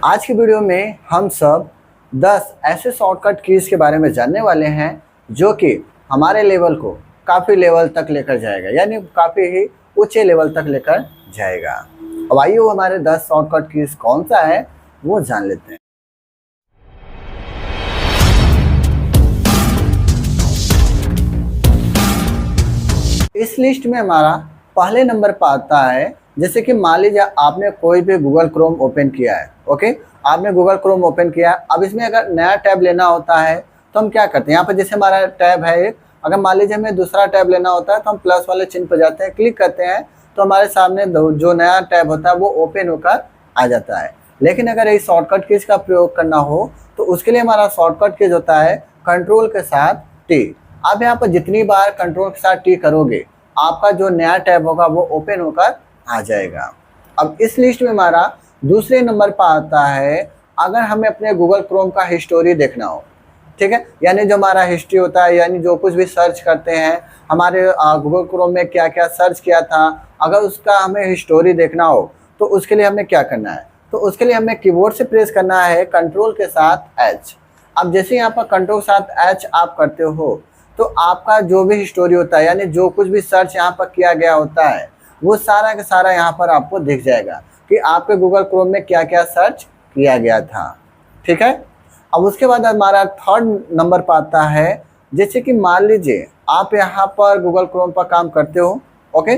आज की वीडियो में हम सब 10 ऐसे शॉर्टकट कीज के बारे में जानने वाले हैं जो कि हमारे लेवल को काफ़ी लेवल तक लेकर जाएगा, यानी काफ़ी ही ऊंचे लेवल तक लेकर जाएगा। अब आइए वो हमारे 10 शॉर्टकट कीज कौन सा है वो जान लेते हैं। इस लिस्ट में हमारा पहले नंबर पर आता है, जैसे कि मान लीजिए आपने कोई भी गूगल क्रोम ओपन किया है। ओके, आपने गूगल क्रोम ओपन किया। अब इसमें अगर नया टैब लेना होता है तो हम क्या करते हैं, यहाँ पर जैसे हमारा टैब है एक, अगर मान लीजिए हमें दूसरा टैब लेना होता है तो हम प्लस वाले चिन्ह पर जाते हैं, क्लिक करते हैं तो हमारे सामने जो नया टैब होता है वो ओपन होकर आ जाता है। लेकिन अगर इस शॉर्टकट कीज का प्रयोग करना हो तो उसके लिए हमारा शॉर्टकट कीज होता है कंट्रोल के साथ टी। आप यहाँ पर जितनी बार कंट्रोल के साथ टी करोगे आपका जो नया टैब होगा वो ओपन होकर आ जाएगा। अब इस लिस्ट में हमारा दूसरे नंबर पर आता है अगर हमें अपने गूगल क्रोम का हिस्टोरी देखना हो। ठीक है, यानी जो हमारा हिस्ट्री होता है, यानी जो कुछ भी सर्च करते हैं हमारे गूगल क्रोम में क्या क्या सर्च किया था, अगर उसका हमें हिस्टोरी देखना हो तो उसके लिए हमें क्या करना है, तो उसके लिए हमें कीबोर्ड से प्रेस करना है कंट्रोल के साथ एच। अब जैसे यहाँ पर कंट्रोल के साथ एच आप करते हो तो आपका जो भी हिस्टोरी होता है, यानी जो कुछ भी सर्च यहाँ पर किया गया होता है वो सारा का सारा यहाँ पर आपको दिख जाएगा कि आपके गूगल क्रोम में क्या क्या सर्च किया गया था। ठीक है, अब उसके बाद हमारा थर्ड नंबर पर आता है, जैसे कि मान लीजिए आप यहाँ पर गूगल क्रोम पर काम करते हो। ओके,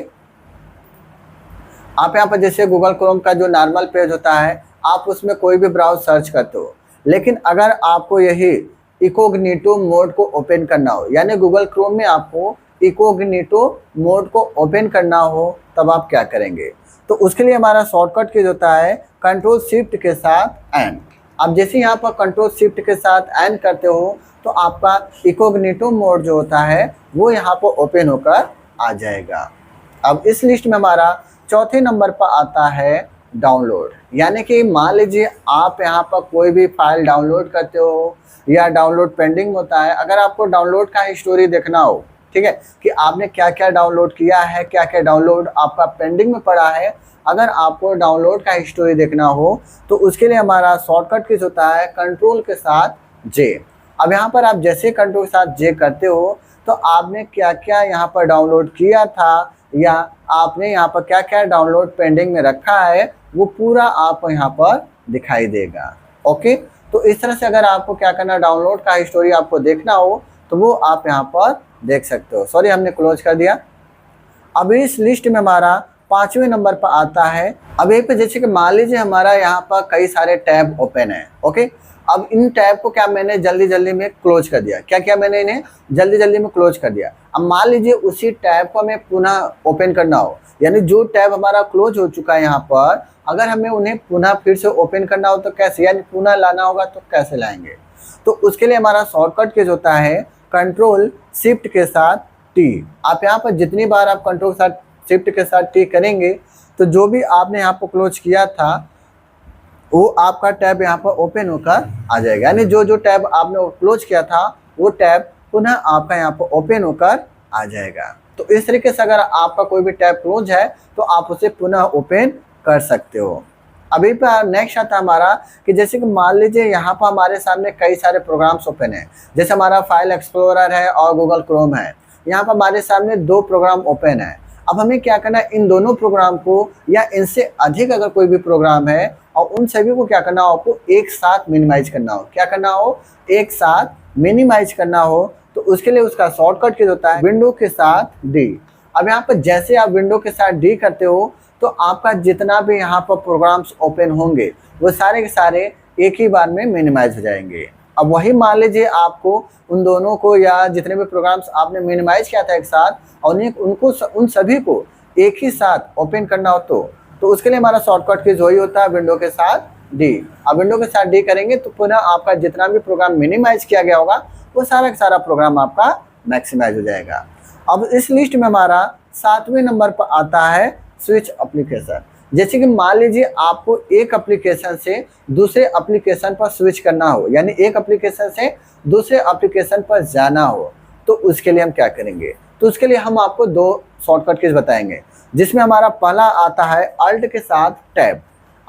आप यहाँ पर जैसे गूगल क्रोम का जो नॉर्मल पेज होता है आप उसमें कोई भी ब्राउज सर्च करते हो, लेकिन अगर आपको यही इकोग्निटो मोड को ओपन करना हो, यानी गूगल क्रोम में आपको इकोग्निटो मोड को ओपन करना हो, तब आप क्या करेंगे, तो उसके लिए हमारा शॉर्टकट कीज होता है कंट्रोल शिफ्ट के साथ एन। अब जैसे यहाँ पर कंट्रोल शिफ्ट के साथ एन करते हो तो आपका इकोग्निटो मोड जो होता है वो यहाँ पर ओपन होकर आ जाएगा। अब इस लिस्ट में हमारा चौथे नंबर पर आता है डाउनलोड, यानी कि मान लीजिए आप यहाँ पर कोई भी फाइल डाउनलोड करते हो या डाउनलोड पेंडिंग होता है। अगर आपको डाउनलोड का हिस्टोरी देखना हो, ठीक है, कि आपने क्या क्या डाउनलोड किया है, क्या क्या डाउनलोड आपका पेंडिंग में पड़ा है, अगर आपको डाउनलोड का हिस्टोरी देखना हो तो उसके लिए हमारा शॉर्टकट कीज होता है कंट्रोल के साथ जे। अब यहाँ पर आप जैसे कंट्रोल के साथ जे करते हो तो आपने क्या क्या यहाँ पर डाउनलोड किया था या आपने यहाँ पर क्या क्या डाउनलोड पेंडिंग में रखा है वो पूरा आपको यहाँ पर दिखाई देगा। ओके, तो इस तरह से अगर आपको क्या करना, डाउनलोड का हिस्टोरी आपको देखना हो तो वो आप यहाँ पर देख सकते हो। सॉरी, हमने क्लोज कर दिया। अब इस लिस्ट में हमारा पांचवें नंबर पर आता है, अब यहीं पे जैसे कि मान लीजिए हमारा यहाँ पर कई सारे टैब ओपन है। ओके, अब इन टैब को क्या मैंने जल्दी जल्दी में क्लोज कर दिया, क्या क्या मैंने इन्हें जल्दी जल्दी में क्लोज कर दिया। अब मान लीजिए उसी टैब को हमें पुनः ओपन करना हो, यानी जो टैब हमारा क्लोज हो चुका है यहाँ पर, अगर हमें उन्हें पुनः फिर से ओपन करना हो तो कैसे, यानी पुनः लाना होगा तो कैसे लाएंगे, तो उसके लिए हमारा शॉर्टकट कीज होता है कंट्रोल शिफ्ट के साथ टी। आप यहाँ पर जितनी बार आप कंट्रोल के साथ शिफ्ट के साथ टी करेंगे तो जो भी आपने यहाँ पर क्लोज किया था वो आपका टैब यहाँ पर ओपन होकर आ जाएगा, यानी जो जो टैब आपने क्लोज किया था वो टैब पुनः आपका यहाँ पर ओपन होकर आ जाएगा। तो इस तरीके से अगर आपका कोई भी टैब क्लोज है तो आप उसे पुनः ओपन कर सकते हो। अभी पर नेक्स्ट आता है हमारा कि जैसे कि मान लीजिए यहाँ पर हमारे सामने कई सारे प्रोग्राम्स ओपन है, जैसे हमारा फाइल एक्सप्लोरर है और गूगल क्रोम है। यहाँ पर हमारे सामने दो प्रोग्राम ओपन है। अब हमें क्या करना है, इन दोनों प्रोग्राम को या इनसे अधिक अगर कोई भी प्रोग्राम है और उन सभी को क्या करना हो, आपको एक साथ मिनिमाइज करना हो। क्या करना हो, एक साथ मिनिमाइज करना हो, तो उसके लिए उसका शॉर्टकट कीज होता है विंडो के साथ डी। अब यहाँ पर जैसे आप विंडो के साथ डी करते हो तो आपका जितना भी यहाँ पर प्रोग्राम्स ओपन होंगे वो सारे के सारे एक ही बार में मिनिमाइज हो जाएंगे। अब वही मान लीजिए आपको उन दोनों को या जितने भी प्रोग्राम्स आपने मिनिमाइज किया था एक साथ और उन सभी को एक ही साथ ओपन करना हो तो उसके लिए हमारा शॉर्टकट कीज वही होता है विंडो के साथ डी। अब विंडो के साथ डी करेंगे तो पुनः आपका जितना भी प्रोग्राम मिनिमाइज किया गया होगा वो सारा का सारा प्रोग्राम आपका मैक्सिमाइज हो जाएगा। अब इस लिस्ट में हमारा सातवें नंबर पर आता है स्विच एप्लीकेशन। जैसे कि मान लीजिए आपको एक एप्लीकेशन से दूसरे एप्लीकेशन पर स्विच करना हो, यानी एक एप्लीकेशन से दूसरे एप्लीकेशन पर जाना हो, तो उसके लिए हम क्या करेंगे, तो उसके लिए हम आपको दो शॉर्टकट कीज बताएंगे, जिसमें हमारा पहला आता है अल्ट के साथ टैब।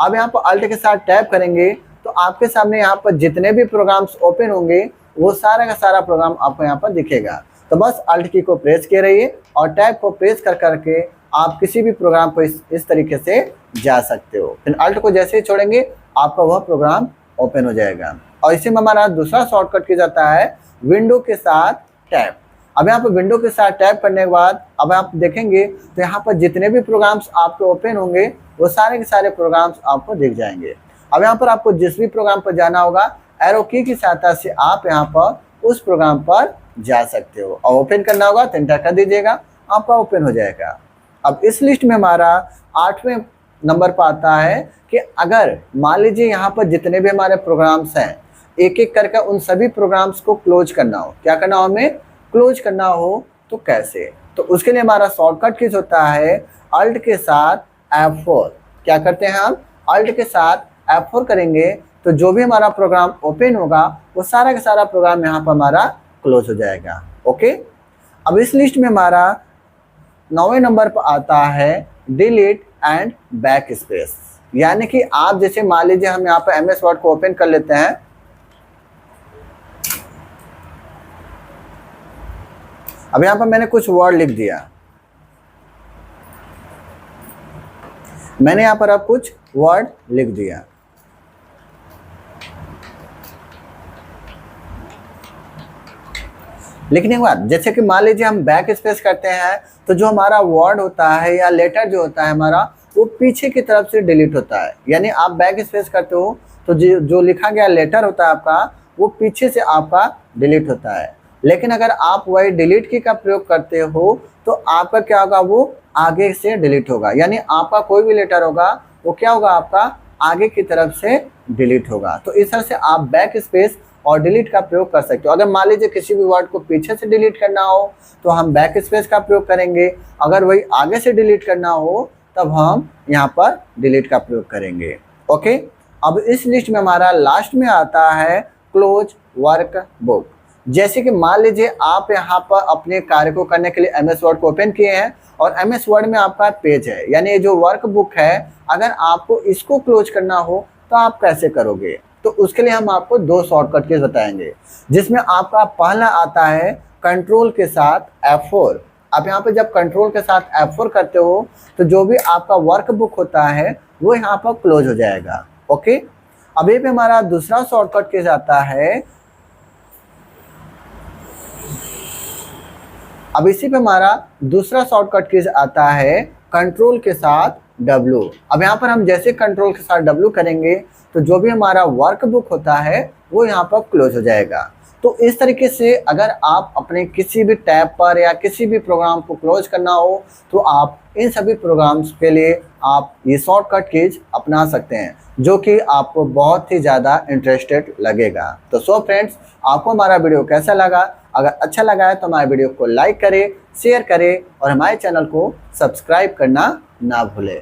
अब यहाँ पर अल्ट के साथ टैप करेंगे तो आपके सामने यहाँ पर जितने भी प्रोग्राम्स ओपन होंगे वो सारा का सारा प्रोग्राम आपको यहाँ पर दिखेगा। तो बस अल्ट की को प्रेस किए रहिए और टैब को प्रेस कर करके आप किसी भी प्रोग्राम को इस तरीके से जा सकते हो। फिर अल्ट को जैसे ही छोड़ेंगे आपका वह प्रोग्राम ओपन हो जाएगा। और इसी में हमारा दूसरा शॉर्टकट किया जाता है विंडो के साथ टैब। अब यहाँ पर विंडो के साथ टैप करने के बाद अब आप देखेंगे तो यहाँ पर जितने भी प्रोग्राम्स आपके ओपन होंगे वो सारे के सारे प्रोग्राम्स आपको दिख जाएंगे। अब यहाँ पर आपको जिस भी प्रोग्राम पर जाना होगा एरो की सहायता से आप यहाँ पर उस प्रोग्राम पर जा सकते हो और ओपन करना होगा तो एंटर कर दीजिएगा, आपका ओपन हो जाएगा। अब इस लिस्ट में हमारा 8वें नंबर पर आता है कि अगर मान लीजिए यहाँ पर जितने भी हमारे प्रोग्राम्स हैं एक एक करके उन सभी प्रोग्राम्स को क्लोज करना हो, क्या करना हो हमें, क्लोज करना हो तो कैसे। तो उसके लिए हमारा शॉर्टकट कीज होता है अल्ट के साथ F4। क्या करते हैं हम, अल्ट के साथ F4 करेंगे तो जो भी हमारा प्रोग्राम ओपन होगा वो सारा का सारा प्रोग्राम यहाँ पर हमारा क्लोज हो जाएगा। ओके, अब इस लिस्ट में हमारा 9वें नंबर पर आता है डिलीट एंड बैक स्पेस। यानी कि आप जैसे मान लीजिए हम यहाँ पर MS वर्ड को ओपन कर लेते हैं। अब यहाँ पर मैंने कुछ वर्ड लिख दिया, मैंने यहाँ पर अब कुछ वर्ड लिख दिया। लिखने के बाद जैसे कि मान लीजिए हम बैक स्पेस करते हैं तो जो हमारा वर्ड होता है या लेटर जो होता है हमारा वो पीछे की तरफ से डिलीट होता है। यानी आप बैक स्पेस करते हो तो जो लिखा गया लेटर होता है आपका वो पीछे से आपका डिलीट होता है। लेकिन अगर आप वही डिलीट की का प्रयोग करते हो तो आपका क्या होगा, वो आगे से डिलीट होगा। यानी आपका कोई भी लेटर होगा वो क्या होगा, आपका आगे की तरफ से डिलीट होगा। तो इस तरह से आप बैक स्पेस और डिलीट का प्रयोग कर सकते हो। अगर मान लीजिए किसी भी वर्ड को पीछे से डिलीट करना हो तो हम बैक स्पेस का प्रयोग करेंगे, अगर वही आगे से डिलीट करना हो तब हम यहाँ पर डिलीट का प्रयोग करेंगे। ओके, अब इस लिस्ट में हमारा लास्ट में आता है क्लोज वर्क बुक। जैसे कि मान लीजिए आप यहाँ पर अपने कार्य को करने के लिए MS वर्ड को ओपन किए हैं और MS वर्ड में आपका पेज है, यानी ये जो वर्क बुक है अगर आपको इसको क्लोज करना हो तो आप कैसे करोगे। तो उसके लिए हम आपको 2 शॉर्टकट कीज बताएंगे, जिसमें आपका पहला आता है कंट्रोल के साथ F4। आप यहाँ पे जब कंट्रोल के साथ F4 करते हो तो जो भी आपका वर्क बुक होता है वो यहाँ पर क्लोज हो जाएगा। ओके, अब ये पे हमारा दूसरा शॉर्टकट कीज आता है, अब इसी पे हमारा दूसरा शॉर्टकट कीज आता है कंट्रोल के साथ W। अब यहाँ पर हम जैसे कंट्रोल के साथ W करेंगे तो जो भी हमारा वर्क बुक होता है वो यहाँ पर क्लोज हो जाएगा। तो इस तरीके से अगर आप अपने किसी भी टैब पर या किसी भी प्रोग्राम को क्लोज करना हो तो आप इन सभी प्रोग्राम्स के लिए आप ये शॉर्टकट कीज अपना सकते हैं, जो कि आपको बहुत ही ज़्यादा इंटरेस्टेड लगेगा। तो सो फ्रेंड्स, आपको हमारा वीडियो कैसा लगा? अगर अच्छा लगा है तो हमारे वीडियो को लाइक करें, शेयर करें और हमारे चैनल को सब्सक्राइब करना ना भूलें।